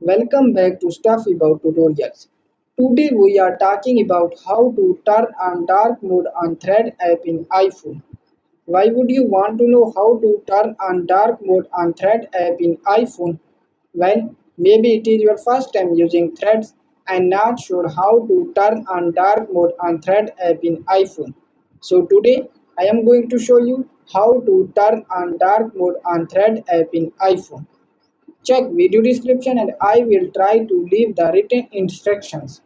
Welcome back to Stuff About Tutorials. Today we are talking about how to turn on dark mode on Thread app in iPhone. Why would you want to know how to turn on dark mode on Thread app in iPhone? Well, maybe it is your first time using Threads and not sure how to turn on dark mode on Thread app in iPhone. So today I am going to show you how to turn on dark mode on Thread app in iPhone. Check video description and I will try to leave the written instructions.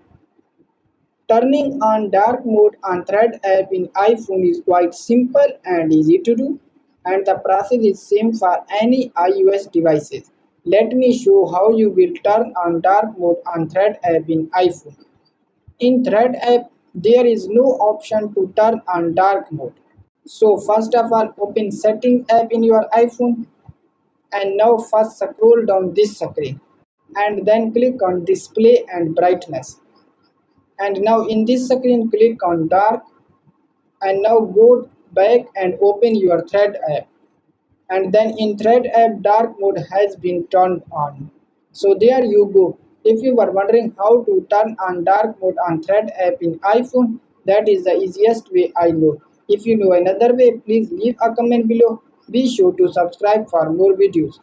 Turning on dark mode on Thread app in iPhone is quite simple and easy to do, and the process is same for any iOS devices. Let me show how you will turn on dark mode on Thread app in iPhone. In Thread app, there is no option to turn on dark mode. So first of all, open Settings app in your iPhone and now first scroll down this screen and then click on display and brightness, and now in this screen click on dark, and now go back and open your Thread app, and then in Thread app dark mode has been turned on. So there you go. If you were wondering how to turn on dark mode on Thread app in iPhone, that is the easiest way I know. If you know another way, please leave a comment below. Be sure to subscribe for more videos.